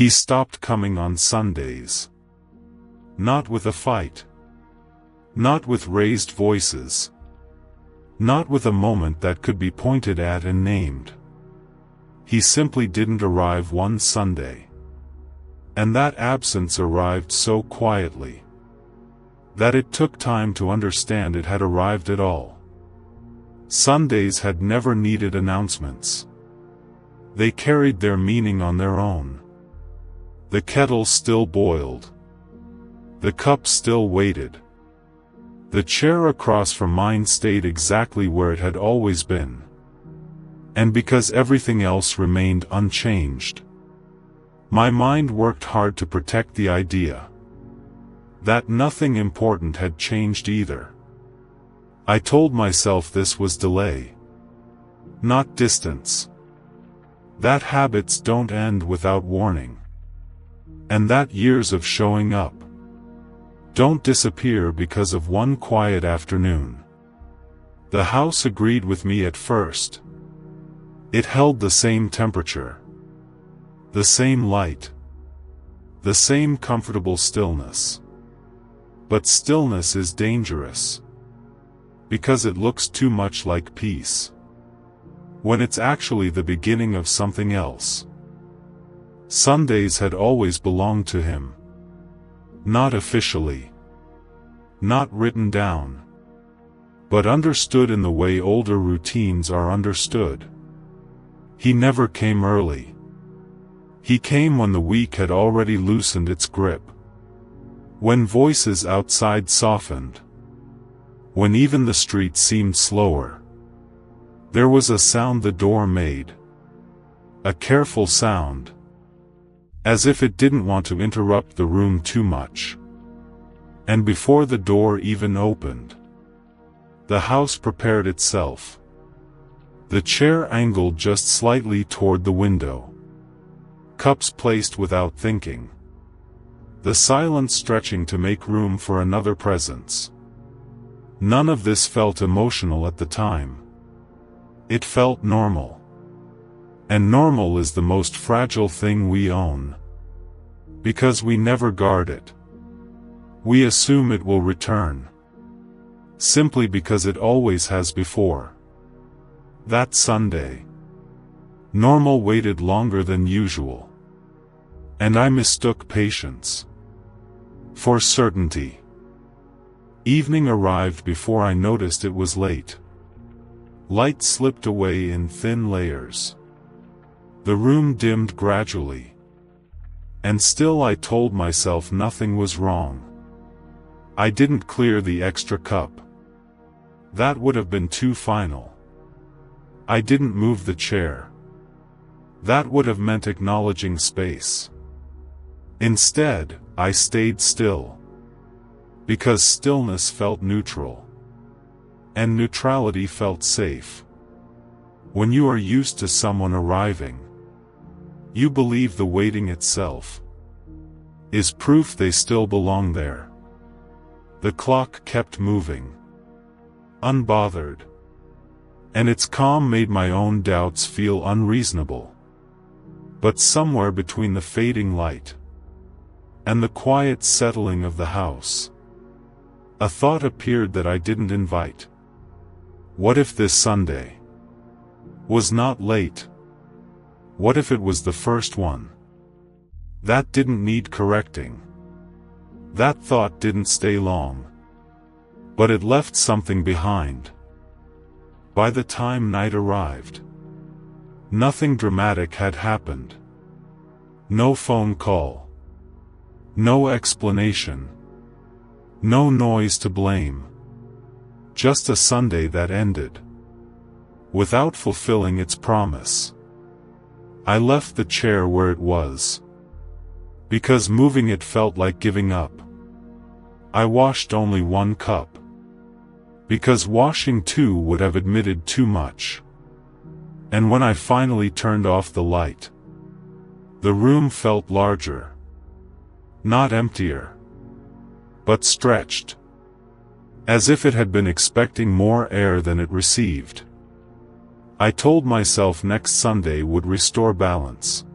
He stopped coming on Sundays. Not with a fight. Not with raised voices. Not with a moment that could be pointed at and named. He simply didn't arrive one Sunday. And that absence arrived so quietly that it took time to understand it had arrived at all. Sundays had never needed announcements. They carried their meaning on their own. The kettle still boiled. The cup still waited. The chair across from mine stayed exactly where it had always been. And because everything else remained unchanged, my mind worked hard to protect the idea that nothing important had changed either. I told myself this was delay, not distance. That habits don't end without warning. And that years of showing up don't disappear because of one quiet afternoon. The house agreed with me at first. It held the same temperature, the same light, the same comfortable stillness. But stillness is dangerous, because it looks too much like peace, when it's actually the beginning of something else. Sundays had always belonged to him. Not officially, not written down, but understood in the way older routines are understood. He never came early. He came when the week had already loosened its grip. When voices outside softened. When even the street seemed slower. There was a sound the door made. A careful sound. As if it didn't want to interrupt the room too much. And before the door even opened, the house prepared itself. The chair angled just slightly toward the window. Cups placed without thinking. The silence stretching to make room for another presence. None of this felt emotional at the time. It felt normal. And normal is the most fragile thing we own. Because we never guard it. We assume it will return. Simply because it always has before. That Sunday, normal waited longer than usual. And I mistook patience for certainty. Evening arrived before I noticed it was late. Light slipped away in thin layers. The room dimmed gradually. And still I told myself nothing was wrong. I didn't clear the extra cup. That would have been too final. I didn't move the chair. That would have meant acknowledging space. Instead, I stayed still. Because stillness felt neutral. And neutrality felt safe. When you are used to someone arriving, you believe the waiting itself is proof they still belong there. The clock kept moving, unbothered. And its calm made my own doubts feel unreasonable. But somewhere between the fading light and the quiet settling of the house, a thought appeared that I didn't invite. What if this Sunday was not late? What if it was the first one? That didn't need correcting. That thought didn't stay long. But it left something behind. By the time night arrived, nothing dramatic had happened. No phone call. No explanation. No noise to blame. Just a Sunday that ended without fulfilling its promise. I left the chair where it was, because moving it felt like giving up. I washed only one cup, because washing two would have admitted too much. And when I finally turned off the light, the room felt larger. Not emptier, but stretched. As if it had been expecting more air than it received. I told myself next Sunday would restore balance.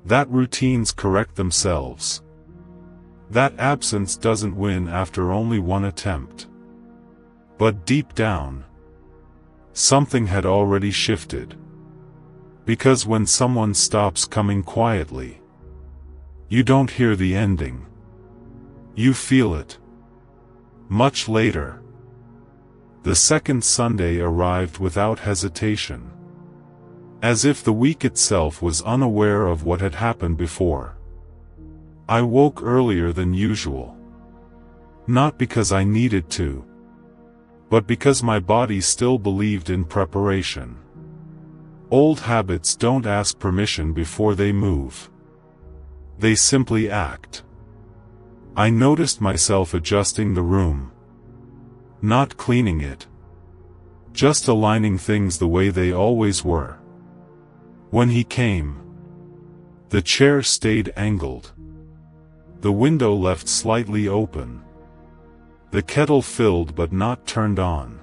that routines correct themselves, that absence doesn't win after only one attempt. But deep down, something had already shifted. Because when someone stops coming quietly, you don't hear the ending. You feel it. Much later, the second Sunday arrived without hesitation, as if the week itself was unaware of what had happened before. I woke earlier than usual. Not because I needed to, but because my body still believed in preparation. Old habits don't ask permission before they move. They simply act. I noticed myself adjusting the room. Not cleaning it. Just aligning things the way they always were. When he came, the chair stayed angled. The window left slightly open. The kettle filled but not turned on.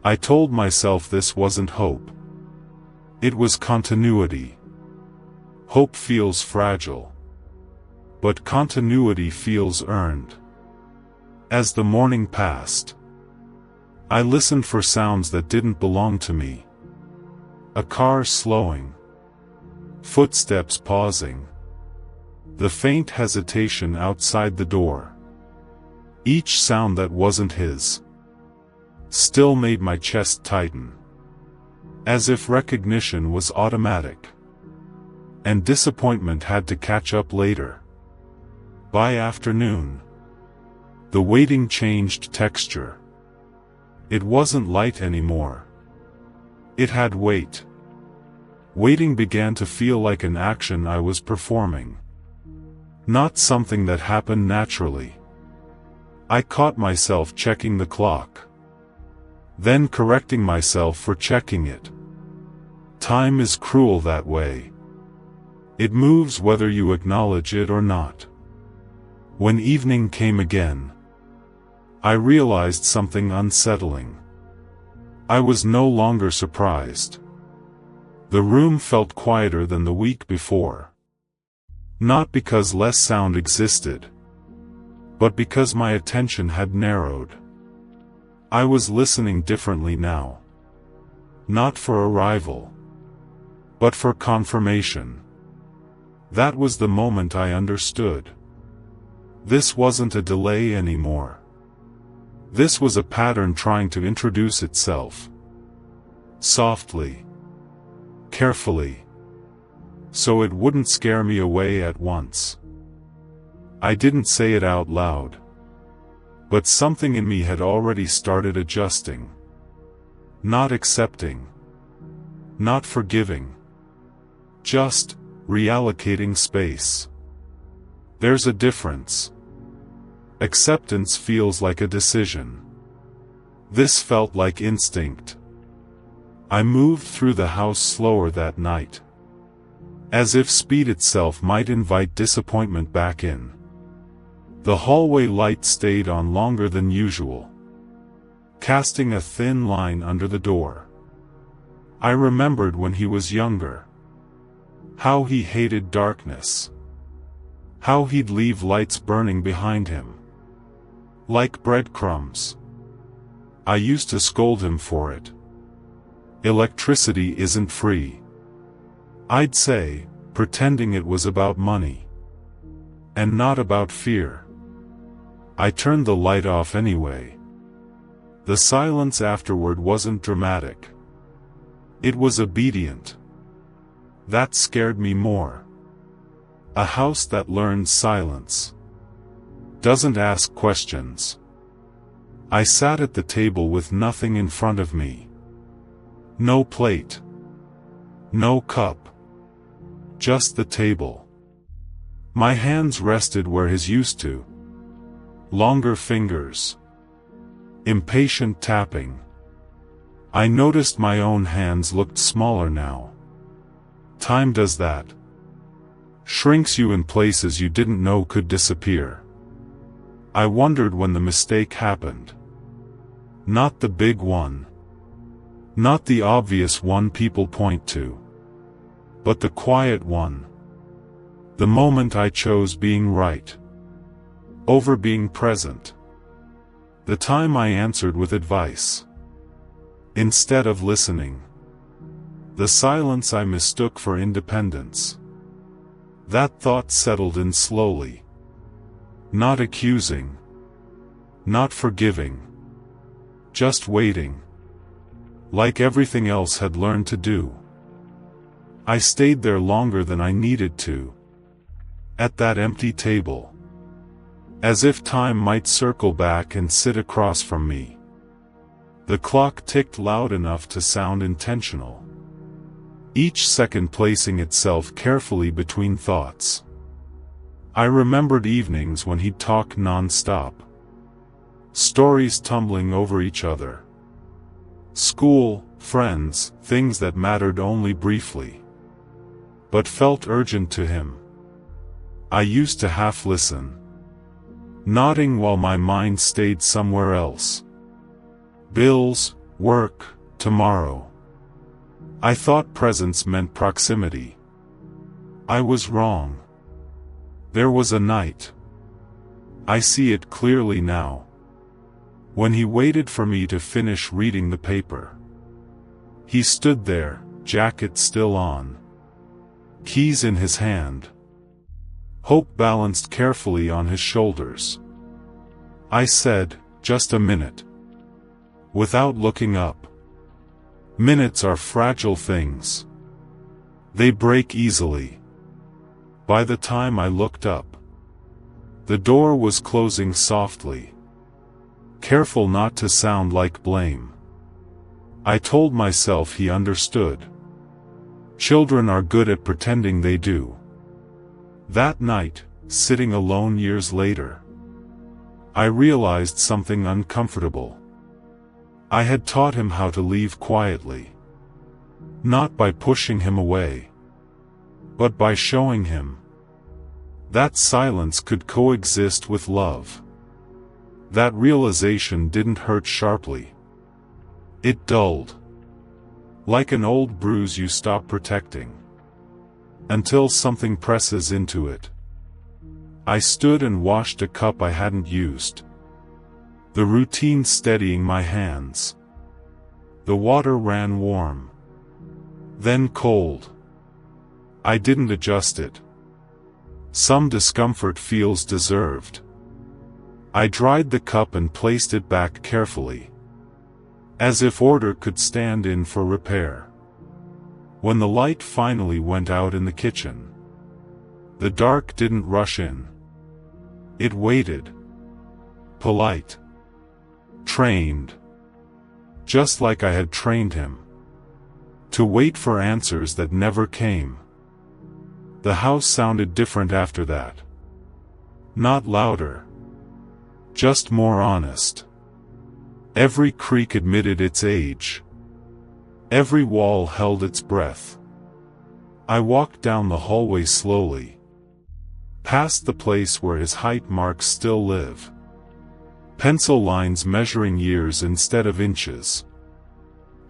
I told myself this wasn't hope. It was continuity. Hope feels fragile, but continuity feels earned. As the morning passed, I listened for sounds that didn't belong to me. A car slowing, footsteps pausing, the faint hesitation outside the door. Each sound that wasn't his still made my chest tighten, as if recognition was automatic, and disappointment had to catch up later. By afternoon, the waiting changed texture. It wasn't light anymore. It had weight. Waiting began to feel like an action I was performing, not something that happened naturally. I caught myself checking the clock, then correcting myself for checking it. Time is cruel that way. It moves whether you acknowledge it or not. When evening came again, I realized something unsettling. I was no longer surprised. The room felt quieter than the week before. Not because less sound existed, but because my attention had narrowed. I was listening differently now. Not for arrival, but for confirmation. That was the moment I understood. This wasn't a delay anymore. This was a pattern trying to introduce itself. Softly, carefully, so it wouldn't scare me away at once. I didn't say it out loud, but something in me had already started adjusting. Not accepting, not forgiving, just reallocating space. There's a difference. Acceptance feels like a decision. This felt like instinct. I moved through the house slower that night, as if speed itself might invite disappointment back in. The hallway light stayed on longer than usual, casting a thin line under the door. I remembered when he was younger, how he hated darkness, how he'd leave lights burning behind him, like breadcrumbs. I used to scold him for it. Electricity isn't free, I'd say, pretending it was about money, and not about fear. I turned the light off anyway. The silence afterward wasn't dramatic. It was obedient. That scared me more. A house that learns silence doesn't ask questions. I sat at the table with nothing in front of me. No plate. No cup. Just the table. My hands rested where his used to. Longer fingers. Impatient tapping. I noticed my own hands looked smaller now. Time does that. Shrinks you in places you didn't know could disappear. I wondered when the mistake happened. Not the big one. Not the obvious one people point to. But the quiet one. The moment I chose being right over being present. The time I answered with advice instead of listening. The silence I mistook for independence. That thought settled in slowly. Not accusing. Not forgiving. Just waiting. Like everything else had learned to do. I stayed there longer than I needed to. At that empty table. As if time might circle back and sit across from me. The clock ticked loud enough to sound intentional. Each second placing itself carefully between thoughts. I remembered evenings when he'd talk non-stop. Stories tumbling over each other. School, friends, things that mattered only briefly. But felt urgent to him. I used to half listen. Nodding while my mind stayed somewhere else. Bills, work, tomorrow. I thought presence meant proximity. I was wrong. There was a night. I see it clearly now. When he waited for me to finish reading the paper. He stood there, jacket still on. Keys in his hand. Hope balanced carefully on his shoulders. I said, "Just a minute." Without looking up. Minutes are fragile things. They break easily. By the time I looked up, the door was closing softly. Careful not to sound like blame. I told myself he understood. Children are good at pretending they do. That night, sitting alone years later, I realized something uncomfortable. I had taught him how to leave quietly. Not by pushing him away, but by showing him that silence could coexist with love. That realization didn't hurt sharply. It dulled. Like an old bruise you stop protecting. Until something presses into it. I stood and washed a cup I hadn't used. The routine steadying my hands. The water ran warm. Then cold. I didn't adjust it. Some discomfort feels deserved. I dried the cup and placed it back carefully. As if order could stand in for repair. When the light finally went out in the kitchen, the dark didn't rush in. It waited. Polite. Trained. Just like I had trained him. To wait for answers that never came. The house sounded different after that. Not louder. Just more honest. Every creak admitted its age. Every wall held its breath. I walked down the hallway slowly. Past the place where his height marks still live. Pencil lines measuring years instead of inches.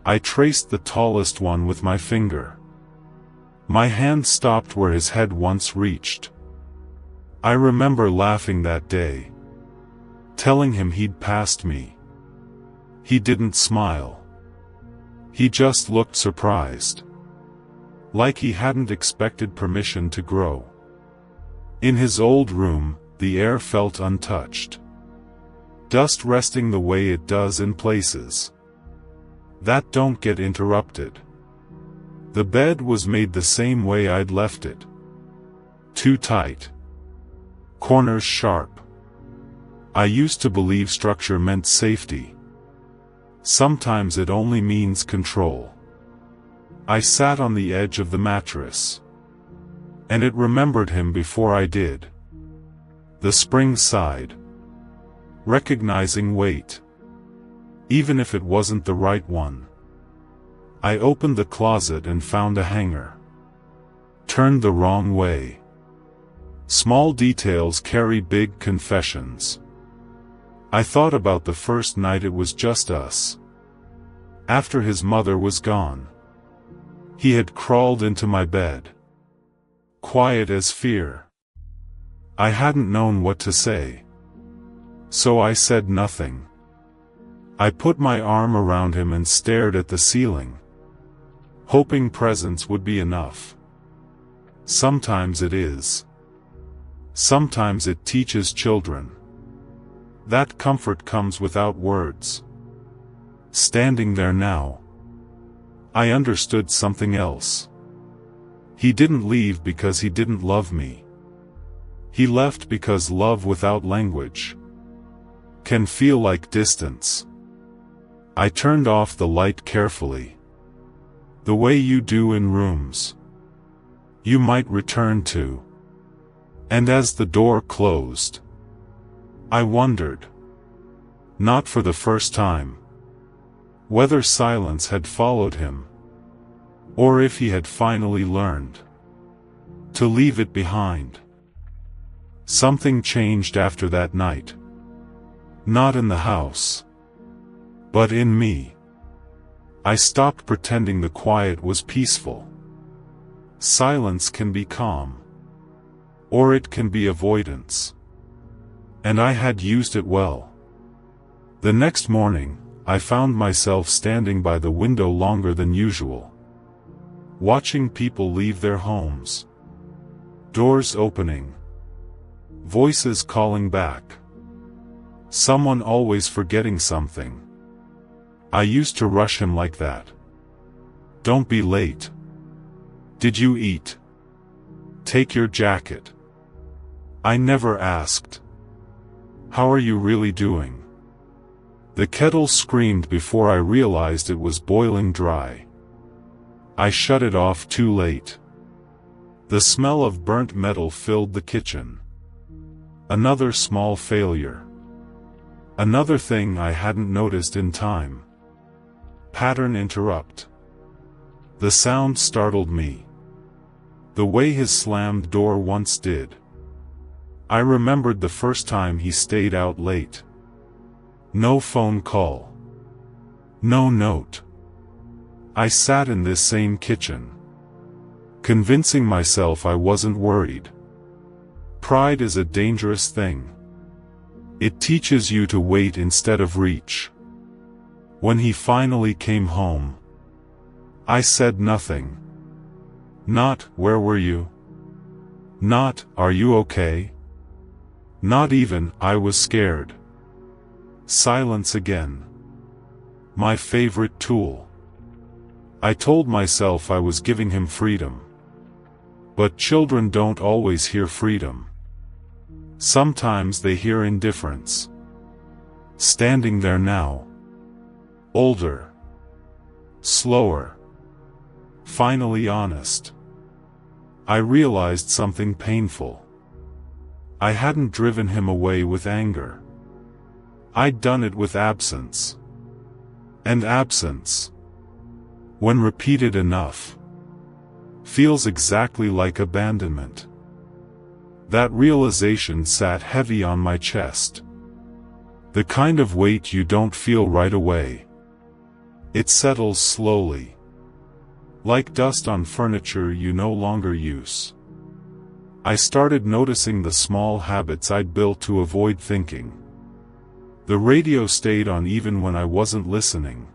I traced the tallest one with my finger. My hand stopped where his head once reached. I remember laughing that day. Telling him he'd passed me. He didn't smile. He just looked surprised. Like he hadn't expected permission to grow. In his old room, the air felt untouched. Dust resting the way it does in places that don't get interrupted. The bed was made the same way I'd left it. Too tight. Corners sharp. I used to believe structure meant safety. Sometimes it only means control. I sat on the edge of the mattress. And it remembered him before I did. The spring sighed. Recognizing weight. Even if it wasn't the right one. I opened the closet and found a hanger. Turned the wrong way. Small details carry big confessions. I thought about the first night it was just us. After his mother was gone. He had crawled into my bed. quiet as fear. I hadn't known what to say. So I said nothing. I put my arm around him and stared at the ceiling, hoping presence would be enough. Sometimes it is. Sometimes it teaches children. That comfort comes without words. Standing there now, I understood something else. He didn't leave because he didn't love me. He left because love without language can feel like distance. I turned off the light carefully, the way you do in rooms you might return to. And as the door closed, I wondered, not for the first time, whether silence had followed him, or if he had finally learned to leave it behind. Something changed after that night. Not in the house, but in me. I stopped pretending the quiet was peaceful. Silence can be calm, or it can be avoidance. And I had used it well. The next morning, I found myself standing by the window longer than usual, watching people leave their homes. Doors opening, voices calling back, someone always forgetting something. I used to rush him like that. Don't be late. Did you eat? Take your jacket. I never asked, how are you really doing? The kettle screamed before I realized it was boiling dry. I shut it off too late. The smell of burnt metal filled the kitchen. Another small failure. Another thing I hadn't noticed in time. Pattern interrupt. The sound startled me, the way his slammed door once did. I remembered the first time he stayed out late. No phone call. No note. I sat in this same kitchen, convincing myself I wasn't worried. Pride is a dangerous thing. It teaches you to wait instead of reach. When he finally came home, I said nothing. Not, where were you? Not, are you okay? Not even, I was scared. Silence again. My favorite tool. I told myself I was giving him freedom. But children don't always hear freedom. Sometimes they hear indifference. Standing there now, older, slower, finally honest, I realized something painful. I hadn't driven him away with anger. I'd done it with absence. And absence, when repeated enough, feels exactly like abandonment. That realization sat heavy on my chest. The kind of weight you don't feel right away. It settles slowly, like dust on furniture you no longer use. I started noticing the small habits I'd built to avoid thinking. The radio stayed on even when I wasn't listening.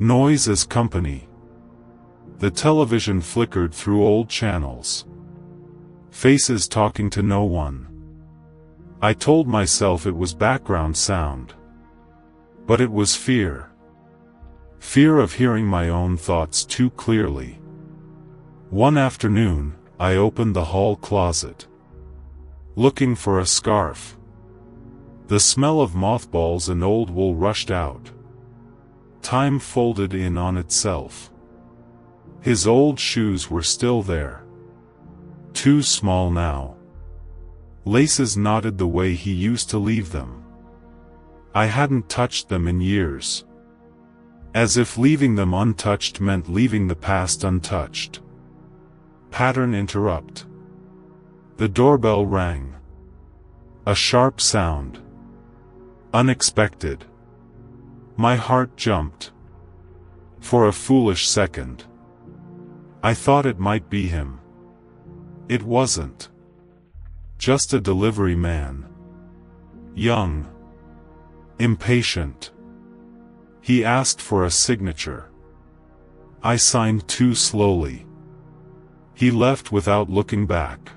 Noise as company. The television flickered through old channels. Faces talking to no one. I told myself it was background sound. But it was fear. Fear of hearing my own thoughts too clearly. One afternoon, I opened the hall closet, looking for a scarf. The smell of mothballs and old wool rushed out. Time folded in on itself. His old shoes were still there. Too small now. Laces knotted the way he used to leave them. I hadn't touched them in years. As if leaving them untouched meant leaving the past untouched. Pattern interrupt. The doorbell rang. A sharp sound. Unexpected. My heart jumped. For a foolish second, I thought it might be him. It wasn't just a delivery man. Young. Impatient. He asked for a signature. I signed too slowly. He left without looking back.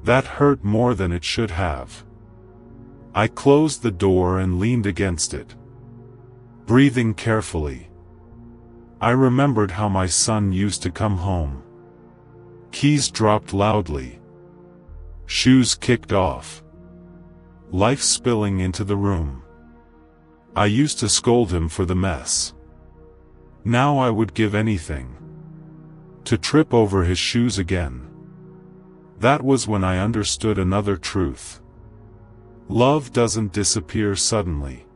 That hurt more than it should have. I closed the door and leaned against it, breathing carefully. I remembered how my son used to come home. Keys dropped loudly. Shoes kicked off. Life spilling into the room. I used to scold him for the mess. Now I would give anything to trip over his shoes again. That was when I understood another truth. Love doesn't disappear suddenly.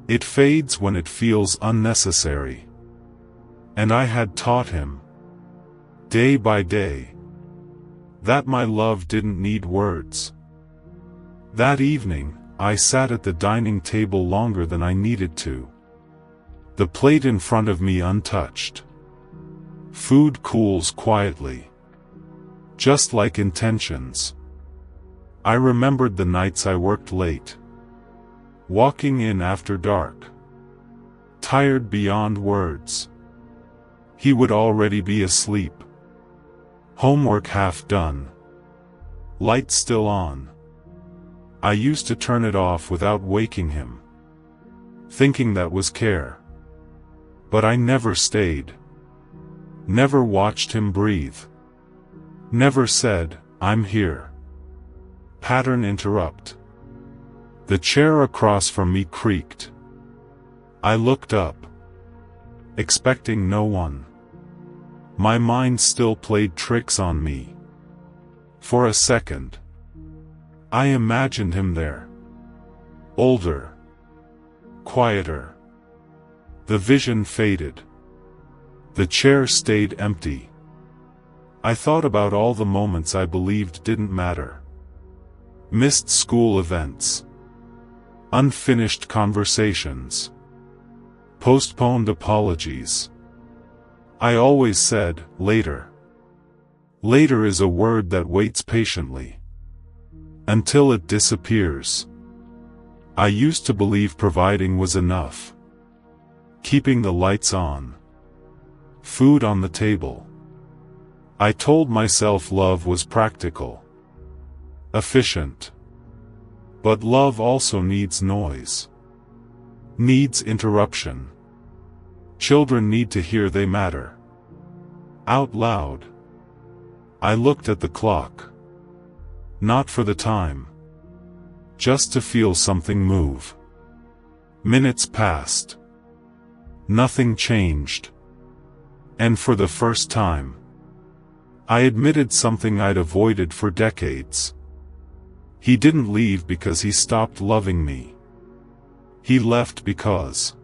It fades when it feels unnecessary. And I had taught him, day by day, that my love didn't need words. That evening, I sat at the dining table longer than I needed to. The plate in front of me untouched. Food cools quietly. Just like intentions. I remembered the nights I worked late. Walking in after dark. Tired beyond words. He would already be asleep. Homework half done. Light still on. I used to turn it off without waking him, thinking that was care. But I never stayed. Never watched him breathe. Never said, "I'm here." Pattern interrupt. The chair across from me creaked. I looked up, expecting no one. My mind still played tricks on me. For a second, I imagined him there. Older. Quieter. The vision faded. The chair stayed empty. I thought about all the moments I believed didn't matter. Missed school events. Unfinished conversations. Postponed apologies. I always said, later. Later is a word that waits patiently. Until it disappears. I used to believe providing was enough. Keeping the lights on. Food on the table. I told myself love was practical. Efficient. But love also needs noise. Needs interruption. Children need to hear they matter. Out loud. I looked at the clock. Not for the time. Just to feel something move. Minutes passed. Nothing changed. And for the first time, I admitted something I'd avoided for decades. He didn't leave because he stopped loving me. He left because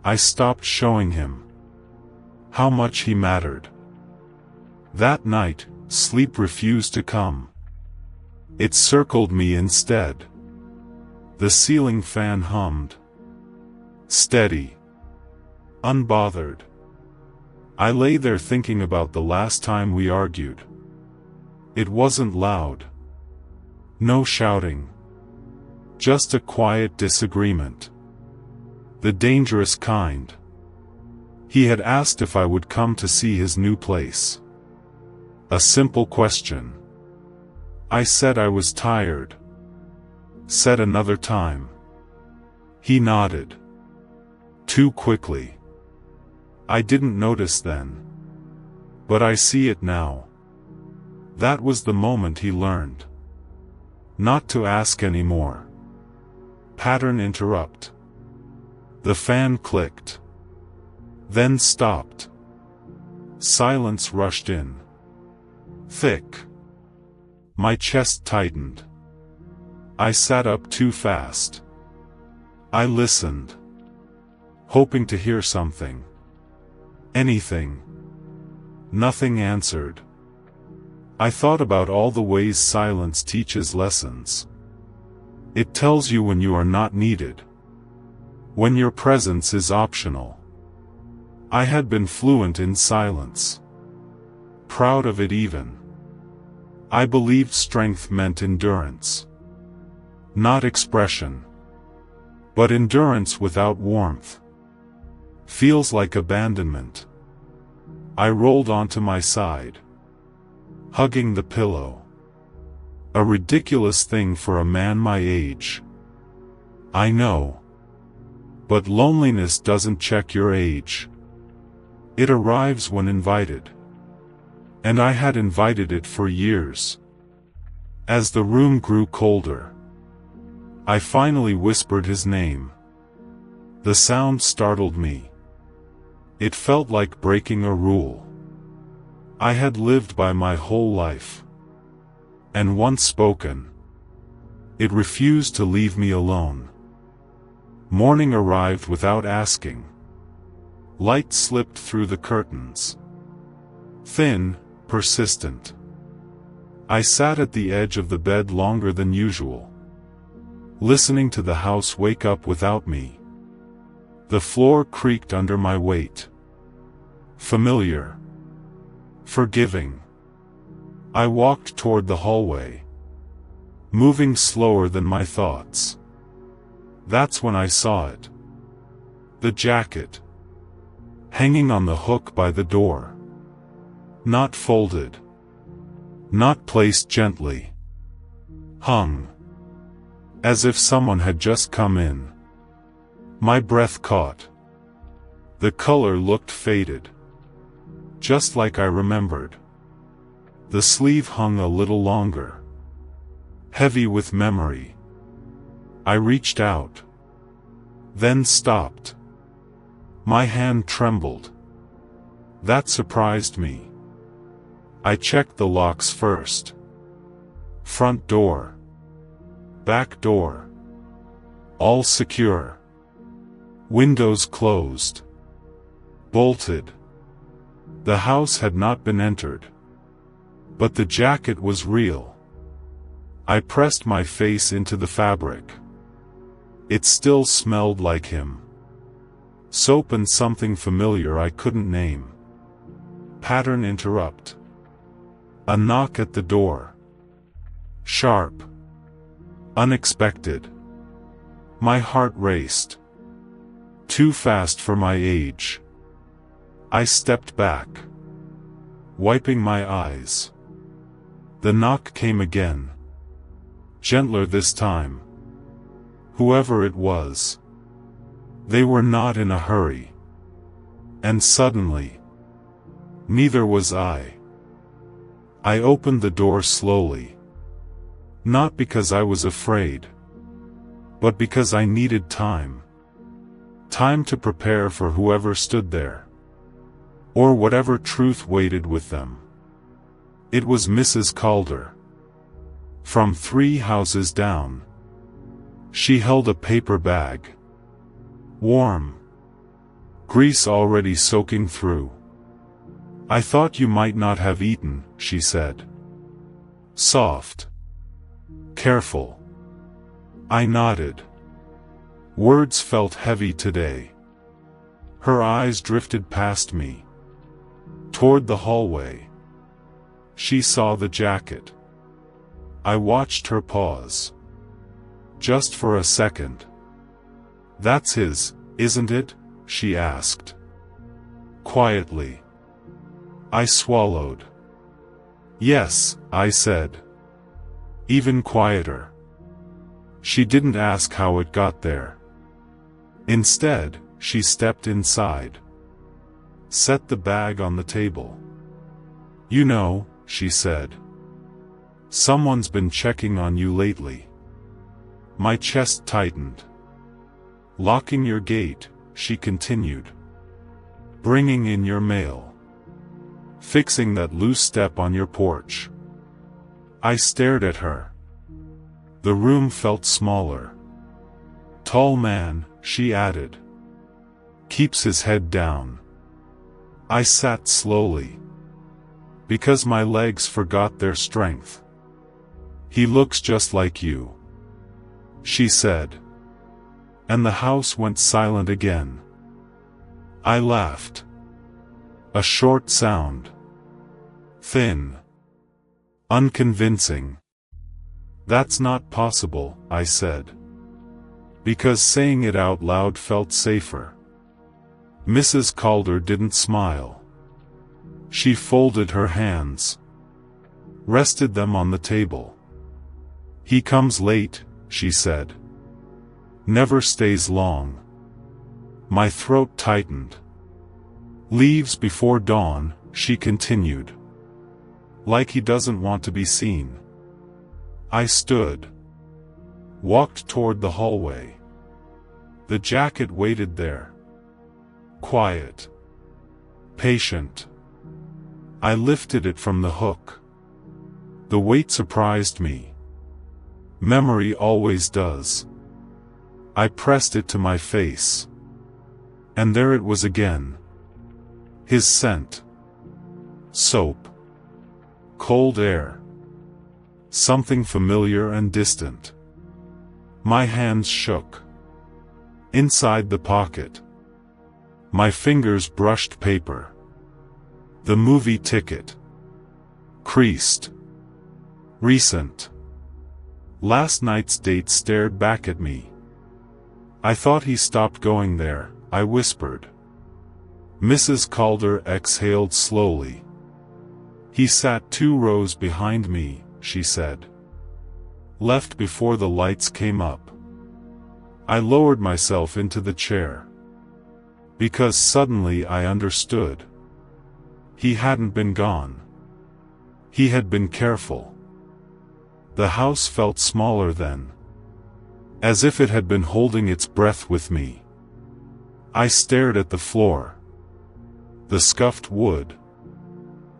I stopped showing him how much he mattered. That night, sleep refused to come. It circled me instead. The ceiling fan hummed. Steady. Unbothered. I lay there thinking about the last time we argued. It wasn't loud. No shouting. Just a quiet disagreement. The dangerous kind. He had asked if I would come to see his new place. A simple question. I said I was tired. Said another time. He nodded. Too quickly. I didn't notice then. But I see it now. That was the moment he learned. Not to ask anymore. Pattern interrupt. The fan clicked. Then stopped. Silence rushed in. Thick. My chest tightened. I sat up too fast. I listened. Hoping to hear something. Anything. Nothing answered. I thought about all the ways silence teaches lessons. It tells you when you are not needed. When your presence is optional. I had been fluent in silence. Proud of it even. I believed strength meant endurance. Not expression. But endurance without warmth feels like abandonment. I rolled onto my side, hugging the pillow. A ridiculous thing for a man my age. I know. But loneliness doesn't check your age. It arrives when invited. And I had invited it for years. As the room grew colder, I finally whispered his name. The sound startled me. It felt like breaking a rule I had lived by my whole life. And once spoken, it refused to leave me alone. Morning arrived without asking. Light slipped through the curtains. Thin, persistent. I sat at the edge of the bed longer than usual, listening to the house wake up without me. The floor creaked under my weight. Familiar. Forgiving. I walked toward the hallway, moving slower than my thoughts. That's when I saw it. The jacket. Hanging on the hook by the door. Not folded. Not placed gently. Hung. As if someone had just come in. My breath caught. The color looked faded. Just like I remembered. The sleeve hung a little longer. Heavy with memory. I reached out. Then stopped. My hand trembled. That surprised me. I checked the locks first. Front door. Back door. All secure. Windows closed. Bolted. The house had not been entered. But the jacket was real. I pressed my face into the fabric. It still smelled like him. Soap and something familiar I couldn't name. Pattern interrupt. A knock at the door. Sharp. Unexpected. My heart raced. Too fast for my age. I stepped back, wiping my eyes. The knock came again. Gentler this time. Whoever it was. They were not in a hurry. And suddenly, neither was I. I opened the door slowly. Not because I was afraid, but because I needed time. Time to prepare for whoever stood there. Or whatever truth waited with them. It was Mrs. Calder. From 3 houses down. She held a paper bag. Warm. Grease already soaking through. I thought you might not have eaten, she said. Soft. Careful. I nodded. Words felt heavy today. Her eyes drifted past me. Toward the hallway. She saw the jacket. I watched her pause. Just for a second. That's his, isn't it? She asked. Quietly. I swallowed. Yes, I said. Even quieter. She didn't ask how it got there. Instead, she stepped inside. Set the bag on the table. You know, she said. Someone's been checking on you lately. My chest tightened. Locking your gate, she continued. Bringing in your mail. Fixing that loose step on your porch. I stared at her. The room felt smaller. Tall man, she added. Keeps his head down. I sat slowly. Because my legs forgot their strength. He looks just like you. She said. And the house went silent again. I laughed. A short sound. Thin. Unconvincing. That's not possible, I said. Because saying it out loud felt safer. Mrs. Calder didn't smile. She folded her hands, rested them on the table. He comes late, she said. Never stays long. My throat tightened. Leaves before dawn, she continued. Like he doesn't want to be seen. I stood. Walked toward the hallway. The jacket waited there. Quiet. Patient. I lifted it from the hook. The weight surprised me. Memory always does. I pressed it to my face. And there it was again. His scent. Soap. Cold air. Something familiar and distant. My hands shook. Inside the pocket. My fingers brushed paper. The movie ticket. Creased. Recent. Last night's date stared back at me. I thought he stopped going there, I whispered. Mrs. Calder exhaled slowly. He sat 2 rows behind me, she said. Left before the lights came up. I lowered myself into the chair. Because suddenly I understood. He hadn't been gone. He had been careful. The house felt smaller then. As if it had been holding its breath with me. I stared at the floor. The scuffed wood.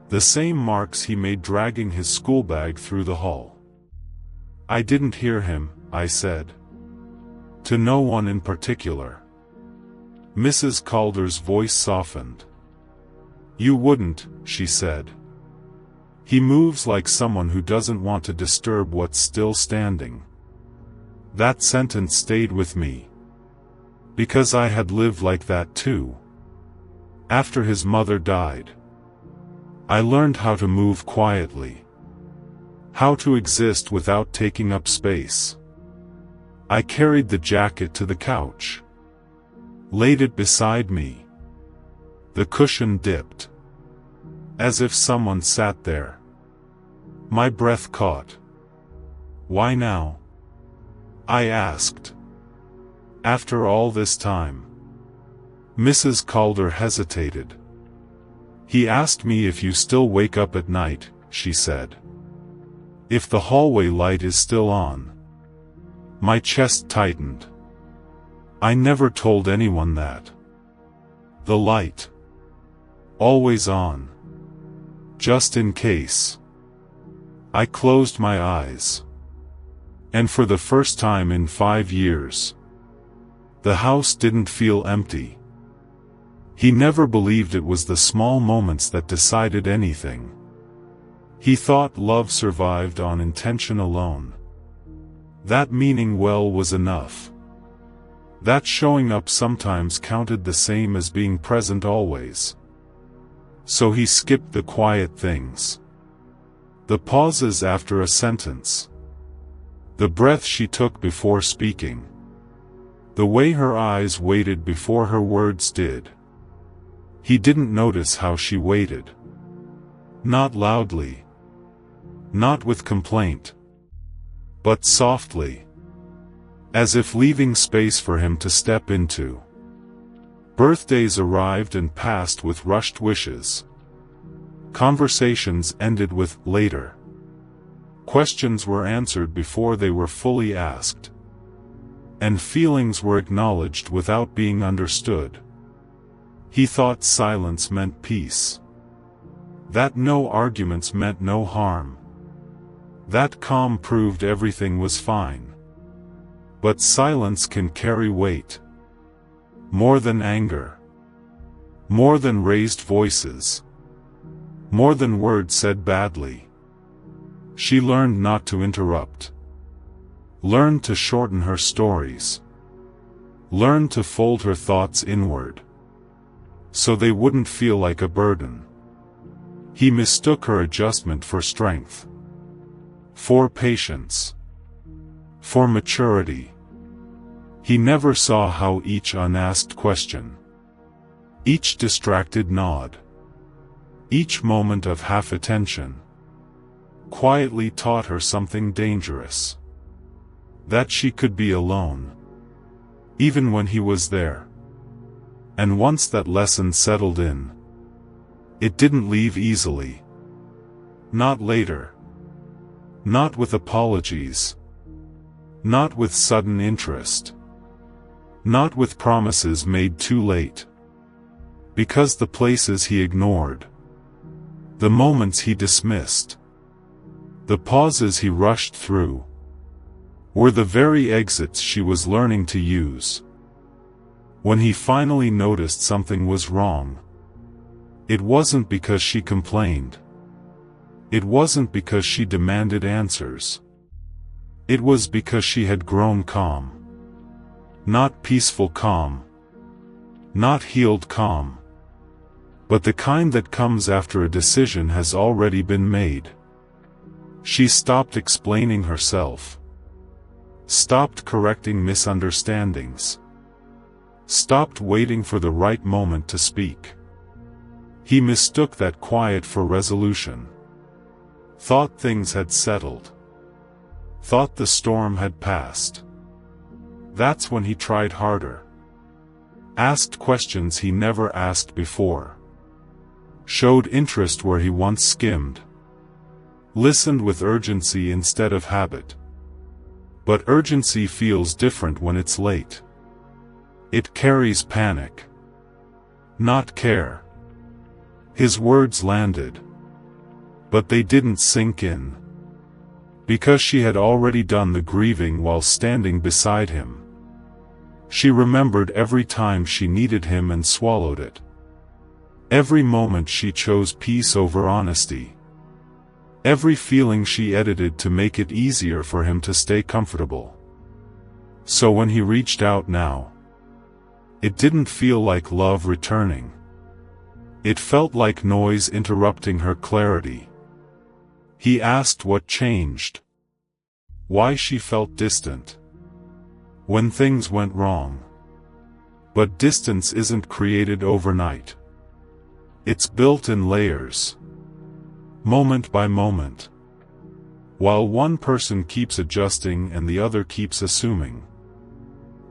The same marks he made dragging his school bag through the hall. I didn't hear him, I said. To no one in particular. Mrs. Calder's voice softened. You wouldn't, she said. He moves like someone who doesn't want to disturb what's still standing. That sentence stayed with me. Because I had lived like that too. After his mother died. I learned how to move quietly. How to exist without taking up space. I carried the jacket to the couch. Laid it beside me. The cushion dipped. As if someone sat there. My breath caught. Why now? I asked. After all this time. Mrs. Calder hesitated. He asked me if you still wake up at night, she said. If the hallway light is still on. My chest tightened. I never told anyone that. The light. Always on. Just in case. I closed my eyes. And for the first time in 5 years. The house didn't feel empty. He never believed it was the small moments that decided anything. He thought love survived on intention alone. That meaning well was enough. That showing up sometimes counted the same as being present always. So he skipped the quiet things. The pauses after a sentence. The breath she took before speaking. The way her eyes waited before her words did. He didn't notice how she waited. Not loudly. Not with complaint. But softly. As if leaving space for him to step into. Birthdays arrived and passed with rushed wishes. Conversations ended with later. Questions were answered before they were fully asked. And feelings were acknowledged without being understood. He thought silence meant peace. That no arguments meant no harm. That calm proved everything was fine. But silence can carry weight. More than anger. More than raised voices. More than words said badly. She learned not to interrupt. Learned to shorten her stories. Learned to fold her thoughts inward. So they wouldn't feel like a burden. He mistook her adjustment for strength. for patience, for maturity. He never saw how each unasked question, each distracted nod, each moment of half-attention, quietly taught her something dangerous. That she could be alone, even when he was there. And once that lesson settled in, it didn't leave easily. Not later. Not with apologies. Not with sudden interest. Not with promises made too late. Because the places he ignored, the moments he dismissed, the pauses he rushed through, were the very exits she was learning to use. When he finally noticed something was wrong, it wasn't because she complained. It wasn't because she demanded answers. It was because she had grown calm. Not peaceful calm. Not healed calm. But the kind that comes after a decision has already been made. She stopped explaining herself. Stopped correcting misunderstandings. Stopped waiting for the right moment to speak. He mistook that quiet for resolution. Thought things had settled. Thought the storm had passed. That's when he tried harder. Asked questions he never asked before. Showed interest where he once skimmed. Listened with urgency instead of habit. But urgency feels different when it's late. It carries panic, not care. His words landed, but they didn't sink in. Because she had already done the grieving while standing beside him. She remembered every time she needed him and swallowed it. Every moment she chose peace over honesty. Every feeling she edited to make it easier for him to stay comfortable. So when he reached out now, it didn't feel like love returning. It felt like noise interrupting her clarity. He asked what changed. Why she felt distant. When things went wrong. But distance isn't created overnight. It's built in layers. Moment by moment. While one person keeps adjusting and the other keeps assuming.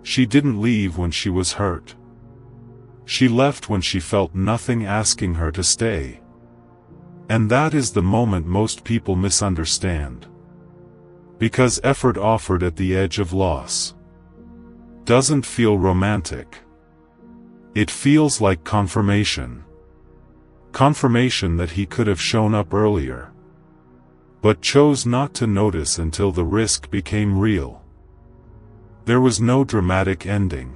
She didn't leave when she was hurt. She left when she felt nothing asking her to stay. And that is the moment most people misunderstand. Because effort offered at the edge of loss doesn't feel romantic. It feels like confirmation. Confirmation that he could have shown up earlier. But chose not to notice until the risk became real. There was no dramatic ending.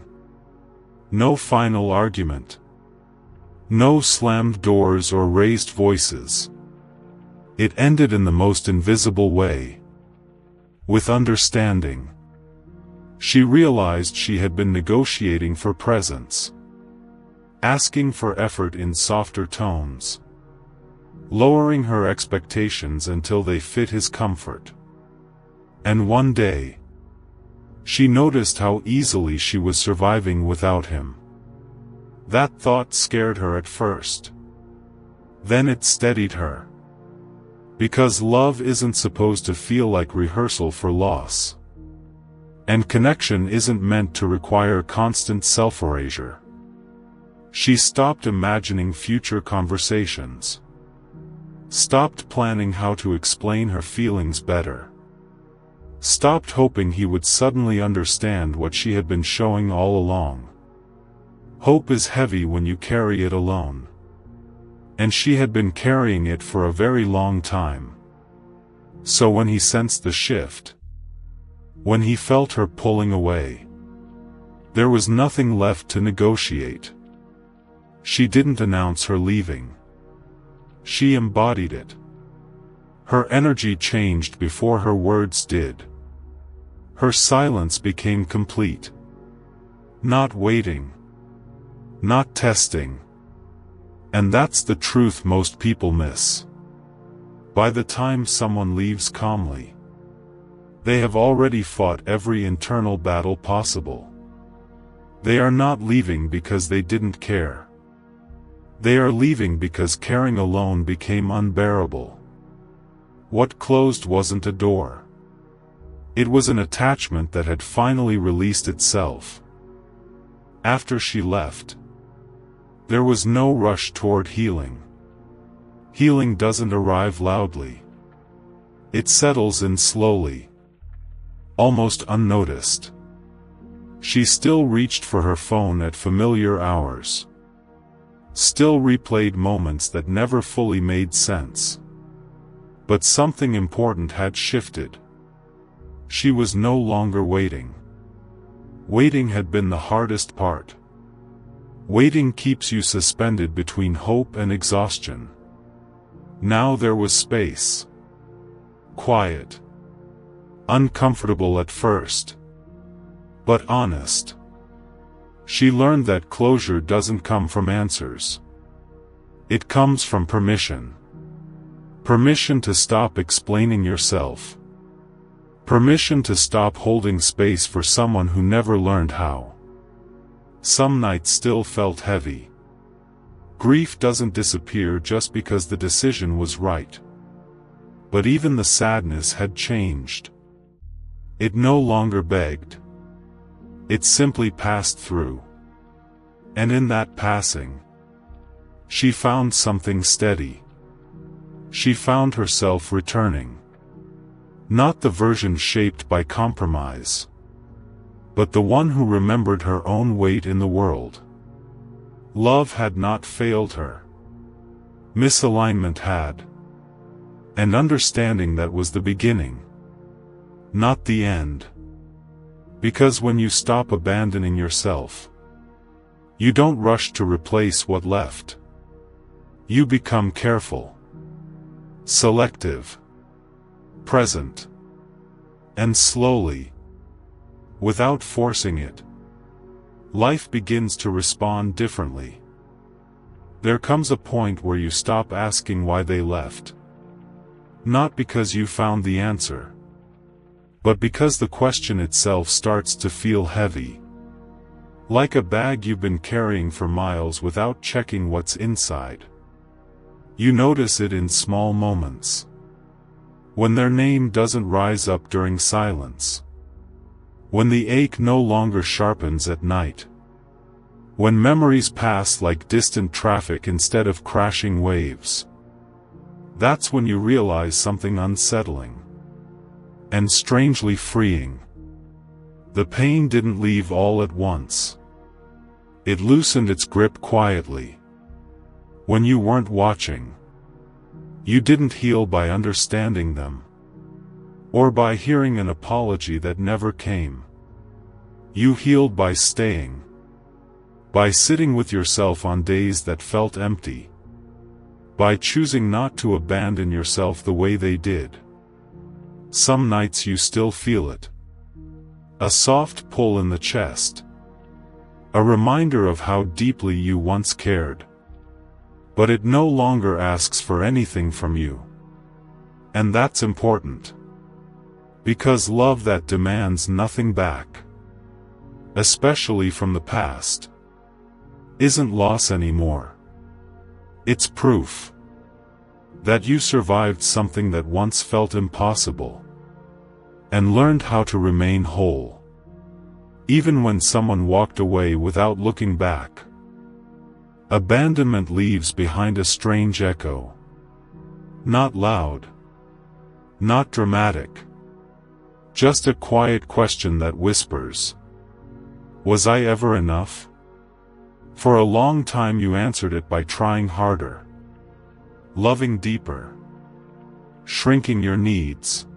No final argument. No slammed doors or raised voices. It ended in the most invisible way. With understanding. She realized she had been negotiating for presence. Asking for effort in softer tones. Lowering her expectations until they fit his comfort. And one day, she noticed how easily she was surviving without him. That thought scared her at first. Then it steadied her. Because love isn't supposed to feel like rehearsal for loss. And connection isn't meant to require constant self-erasure. She stopped imagining future conversations. Stopped planning how to explain her feelings better. Stopped hoping he would suddenly understand what she had been showing all along. Hope is heavy when you carry it alone. And she had been carrying it for a very long time. So when he sensed the shift, when he felt her pulling away, there was nothing left to negotiate. She didn't announce her leaving. She embodied it. Her energy changed before her words did. Her silence became complete. Not waiting. Not testing. And that's the truth most people miss. By the time someone leaves calmly, They have already fought every internal battle possible. They are not leaving because they didn't care. They are leaving because caring alone became unbearable. What closed wasn't a door. It was an attachment that had finally released itself. After she left, there was no rush toward healing. Healing doesn't arrive loudly. It settles in slowly, almost unnoticed. She still reached for her phone at familiar hours. Still replayed moments that never fully made sense. But something important had shifted. She was no longer waiting. Waiting had been the hardest part. Waiting keeps you suspended between hope and exhaustion. Now there was space. Quiet. Uncomfortable at first, but honest. She learned that closure doesn't come from answers. It comes from permission. Permission to stop explaining yourself. Permission to stop holding space for someone who never learned how. Some nights still felt heavy. Grief doesn't disappear just because the decision was right. But even the sadness had changed. It no longer begged. It simply passed through. And in that passing, she found something steady. She found herself returning. Not the version shaped by compromise, but the one who remembered her own weight in the world. Love had not failed her. Misalignment had. And understanding that was the beginning, not the end. Because when you stop abandoning yourself, you don't rush to replace what left. You become careful, selective, present, and slowly, without forcing it, life begins to respond differently. There comes a point where you stop asking why they left. Not because you found the answer, but because the question itself starts to feel heavy. Like a bag you've been carrying for miles without checking what's inside. You notice it in small moments. When their name doesn't rise up during silence. When the ache no longer sharpens at night. When memories pass like distant traffic instead of crashing waves. That's when you realize something unsettling. And strangely freeing. The pain didn't leave all at once. It loosened its grip quietly. When you weren't watching. You didn't heal by understanding them. Or by hearing an apology that never came. You healed by staying. By sitting with yourself on days that felt empty. By choosing not to abandon yourself the way they did. Some nights you still feel it. A soft pull in the chest. A reminder of how deeply you once cared. But it no longer asks for anything from you. And that's important. Because love that demands nothing back, especially from the past, isn't loss anymore. It's proof that you survived something that once felt impossible, and learned how to remain whole, even when someone walked away without looking back. Abandonment leaves behind a strange echo. Not loud. Not dramatic. Just a quiet question that whispers, "Was I ever enough?" For a long time you answered it by trying harder. Loving deeper. Shrinking your needs.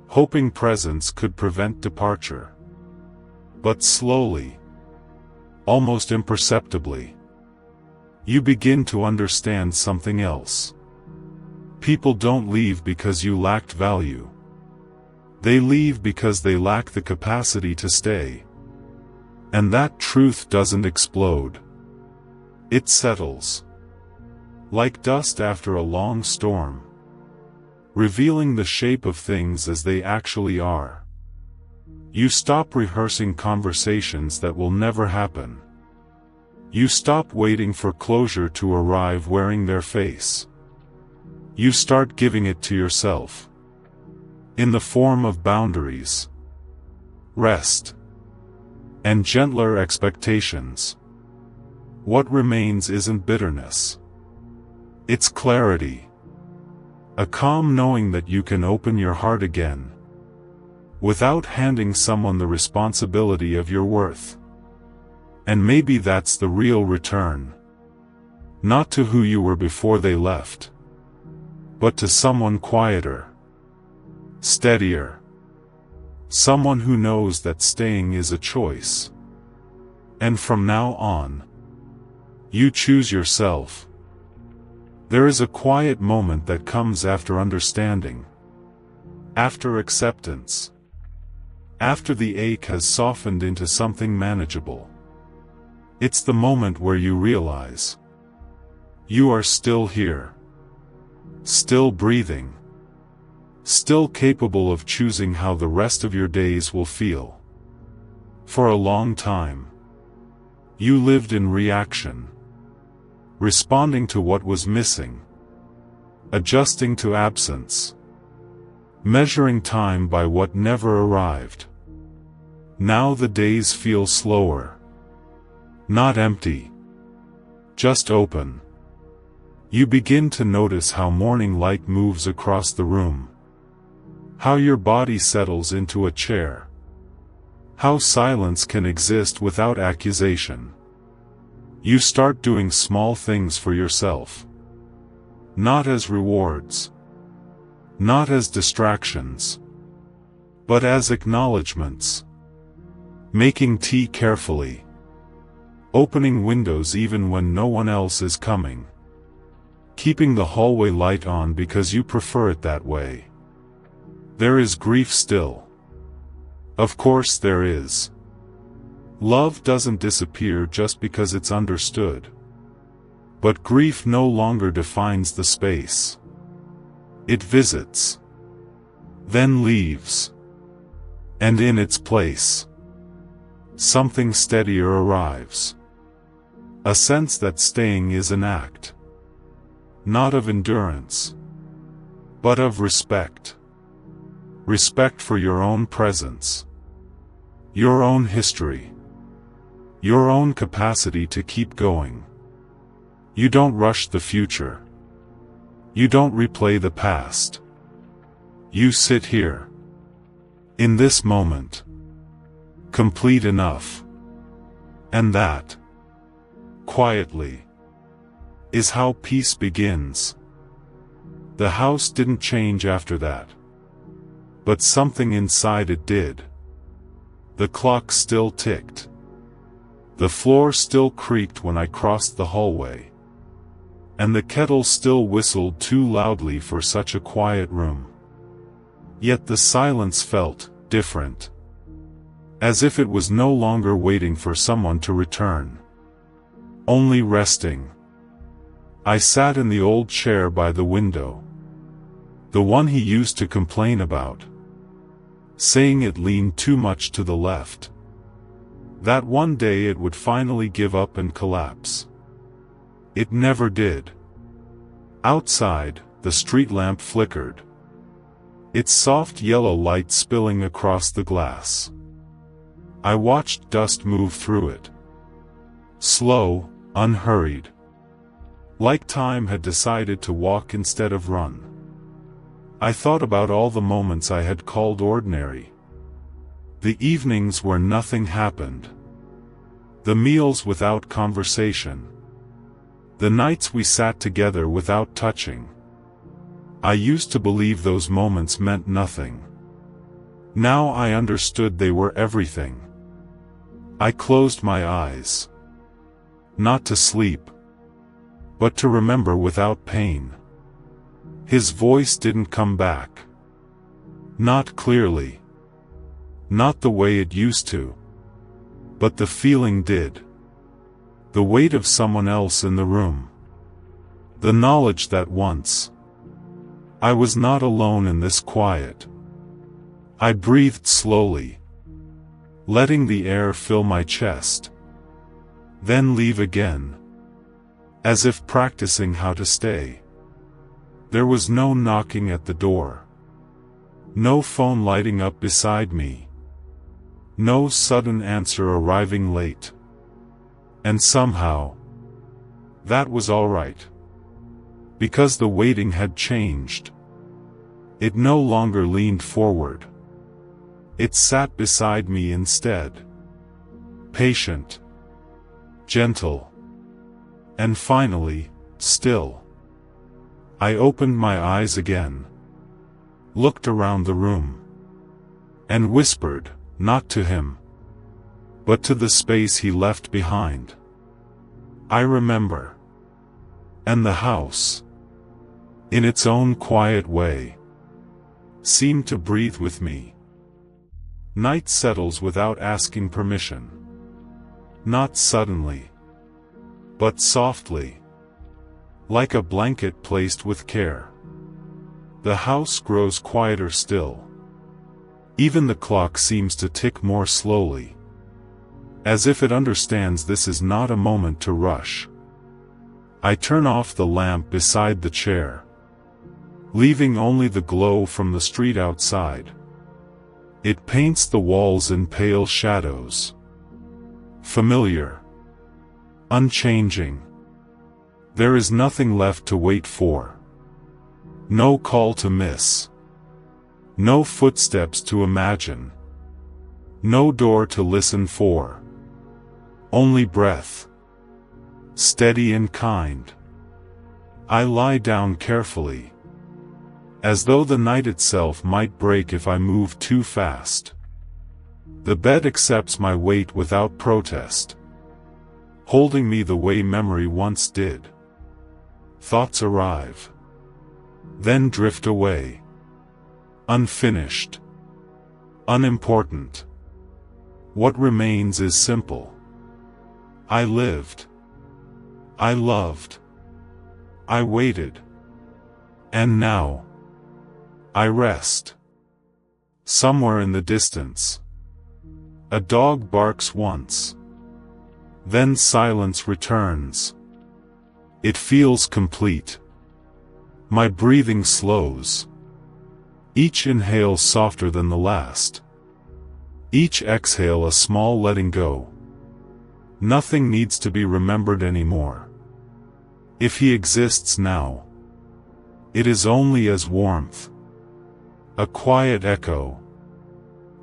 Hoping presence could prevent departure. But slowly, almost imperceptibly, you begin to understand something else. People don't leave because you lacked value. They leave because they lack the capacity to stay. And that truth doesn't explode. It settles. Like dust after a long storm. revealing the shape of things as they actually are. You stop rehearsing conversations that will never happen. You stop waiting for closure to arrive wearing their face. You start giving it to yourself. In the form of boundaries, rest, and gentler expectations. What remains isn't bitterness. It's clarity. A calm knowing that you can open your heart again, without handing someone the responsibility of your worth. And maybe that's the real return. Not to who you were before they left, but to someone quieter, steadier. Someone who knows that staying is a choice. And from now on, you choose yourself. There is a quiet moment that comes after understanding, after acceptance, after the ache has softened into something manageable. It's the moment where you realize you are still here, still breathing, still capable of choosing how the rest of your days will feel. For a long time, you lived in reaction, responding to what was missing, adjusting to absence, measuring time by what never arrived. Now the days feel slower, not empty, just open. You begin to notice how morning light moves across the room, how your body settles into a chair, how silence can exist without accusation. You start doing small things for yourself. Not as rewards, not as distractions, but as acknowledgments. Making tea carefully, opening windows even when no one else is coming, keeping the hallway light on because you prefer it that way. There is grief still. Of course there is. Love doesn't disappear just because it's understood. But grief no longer defines the space. It visits, then leaves. And in its place, something steadier arrives. A sense that staying is an act, not of endurance, but of respect. Respect for your own presence, your own history, your own capacity to keep going. You don't rush the future. You don't replay the past. You sit here, in this moment, complete enough. And that, quietly, is how peace begins. The house didn't change after that. But something inside it did. The clock still ticked. The floor still creaked when I crossed the hallway. And the kettle still whistled too loudly for such a quiet room. Yet the silence felt different. As if it was no longer waiting for someone to return. Only resting. I sat in the old chair by the window. The one he used to complain about, saying it leaned too much to the left. That one day it would finally give up and collapse. It never did. Outside, the street lamp flickered, its soft yellow light spilling across the glass. I watched dust move through it. Slow, unhurried. Like time had decided to walk instead of run. I thought about all the moments I had called ordinary. The evenings where nothing happened. The meals without conversation. The nights we sat together without touching. I used to believe those moments meant nothing. Now I understood they were everything. I closed my eyes. Not to sleep, but to remember without pain. His voice didn't come back. Not clearly. Not the way it used to. But the feeling did. The weight of someone else in the room. The knowledge that once, I was not alone in this quiet. I breathed slowly, letting the air fill my chest, then leave again, as if practicing how to stay. There was no knocking at the door, no phone lighting up beside me, no sudden answer arriving late. And somehow, that was all right. Because the waiting had changed. It no longer leaned forward. It sat beside me instead. Patient, gentle, and finally, still. I opened my eyes again, looked around the room, and whispered, not to him, but to the space he left behind. I remember. And the house, in its own quiet way, seemed to breathe with me. Night settles without asking permission. Not suddenly, but softly, like a blanket placed with care. The house grows quieter still. Even the clock seems to tick more slowly, as if it understands this is not a moment to rush. I turn off the lamp beside the chair, leaving only the glow from the street outside. It paints the walls in pale shadows. Familiar. Unchanging. There is nothing left to wait for. No call to miss. No footsteps to imagine. No door to listen for. Only breath. Steady and kind. I lie down carefully, as though the night itself might break if I move too fast. The bed accepts my weight without protest, holding me the way memory once did. Thoughts arrive, then drift away. Unfinished. Unimportant. What remains is simple. I lived. I loved. I waited. And now, I rest. Somewhere in the distance, a dog barks once. Then silence returns. It feels complete. My breathing slows. Each inhale softer than the last. Each exhale a small letting go. Nothing needs to be remembered anymore. If he exists now, it is only as warmth. A quiet echo.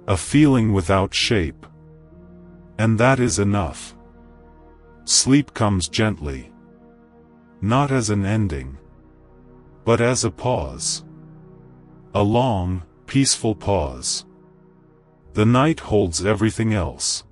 A feeling without shape. And that is enough. Sleep comes gently. Not as an ending, but as a pause. A long, peaceful pause. The night holds everything else.